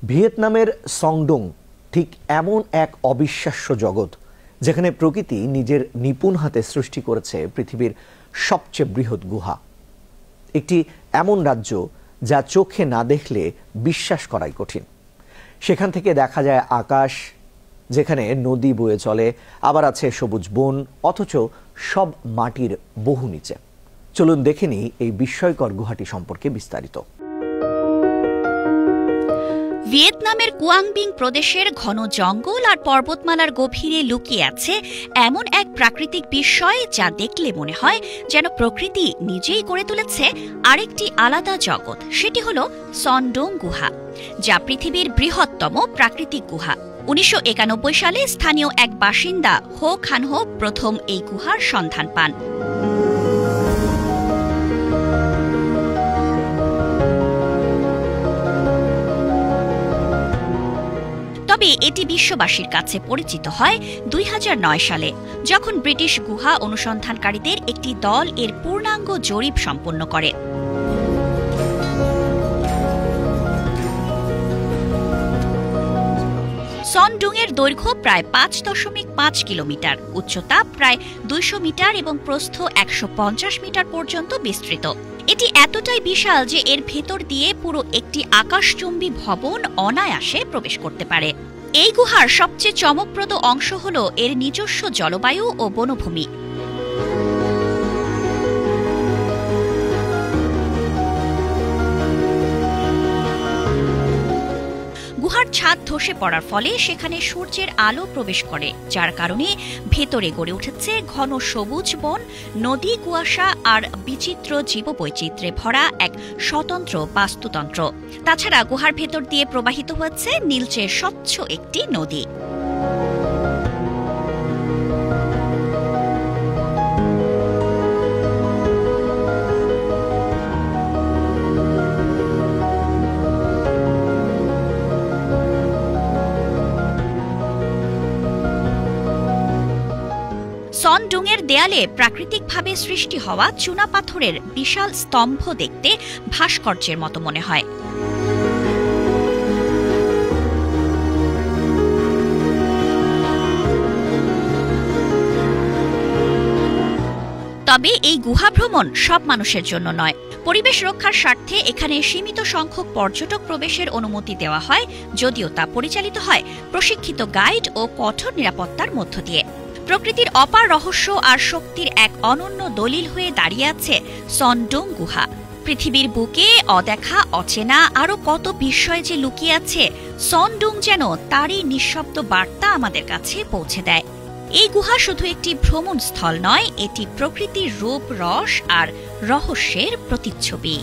ভিয়েতনামের সংডং ঠিক এমন এক অবিশ্বাস্য জগৎ যেখানে প্রকৃতি নিজের নিপুণ হাতে সৃষ্টি করেছে পৃথিবীর সবচেয়ে বৃহৎ গুহা। একটি এমন রাজ্য যা চোখে না দেখলে বিশ্বাস করাই কঠিন। সেখান থেকে দেখা যায় আকাশ, যেখানে নদী বয়ে চলে, আবার আছে সবুজ বন, অথচ সব মাটির বহু নিচে। চলুন দেখে নিই এই বিস্ময়কর গুহাটি সম্পর্কে বিস্তারিত। ভিয়েতনামের কুয়াংবিং প্রদেশের ঘন জঙ্গল আর পর্বতমালার গভীরে লুকিয়ে আছে এমন এক প্রাকৃতিক বিস্ময় যা দেখলে মনে হয় যেন প্রকৃতি নিজেই গড়ে তুলেছে আরেকটি আলাদা জগৎ। সেটি হল সংডং গুহা, যা পৃথিবীর বৃহত্তম প্রাকৃতিক গুহা। 1991 সালে স্থানীয় এক বাসিন্দা হো খানহো প্রথম এই গুহার সন্ধান পান। তবে এটি বিশ্ববাসীর কাছে পরিচিত হয় 2009 সালে, যখন ব্রিটিশ গুহা অনুসন্ধানকারীদের একটি দল এর পূর্ণাঙ্গ জরিপ সম্পন্ন করে। সংডং-এর দৈর্ঘ্য প্রায় 5.5 কিলোমিটার, উচ্চতা প্রায় 200 মিটার এবং প্রস্থ 150 মিটার পর্যন্ত বিস্তৃত। এটি এতটাই বিশাল যে এর ভেতর দিয়ে পুরো একটি আকাশচুম্বী ভবন অনায়াসে প্রবেশ করতে পারে। এই গুহার সবচেয়ে চমকপ্রদ অংশ হল এর নিজস্ব জলবায়ু ও বনভূমি। গুহার ছাদ ধসে পড়ার ফলে সেখানে সূর্যের আলো প্রবেশ করে, যার কারণে ভেতরে গড়ে উঠেছে ঘন সবুজ বন, নদী, কুয়াশা আর বিচিত্র জীববৈচিত্র্যে ভরা এক স্বতন্ত্র বাস্তুতন্ত্র। তাছাড়া গুহার ভেতর দিয়ে প্রবাহিত হচ্ছে নীলচে স্বচ্ছ একটি নদী। সংডং-এর দেয়ালে প্রাকৃতিকভাবে সৃষ্টি হওয়া চুনাপাথরের বিশাল স্তম্ভ দেখতে ভাস্কর্যের মতো মনে হয়। তবে এই গুহা ভ্রমণ সব মানুষের জন্য নয়। পরিবেশ রক্ষার স্বার্থে এখানে সীমিত সংখ্যক পর্যটক প্রবেশের অনুমতি দেওয়া হয়, যদিও তা পরিচালিত হয় প্রশিক্ষিত গাইড ও কঠোর নিরাপত্তার মধ্য দিয়ে। প্রকৃতির অপার রহস্য আর শক্তির এক অনন্য দলিল হয়ে দাঁড়িয়ে আছে সংডং গুহা। পৃথিবীর বুকে অদেখা, অচেনা আরও কত বিস্ময় যে লুকিয়ে আছে, সংডং যেন তারই নিঃশব্দ বার্তা আমাদের কাছে পৌঁছে দেয়। এই গুহা শুধু একটি ভ্রমণ স্থল নয়, এটি প্রকৃতির রূপ, রস আর রহস্যের প্রতিচ্ছবি।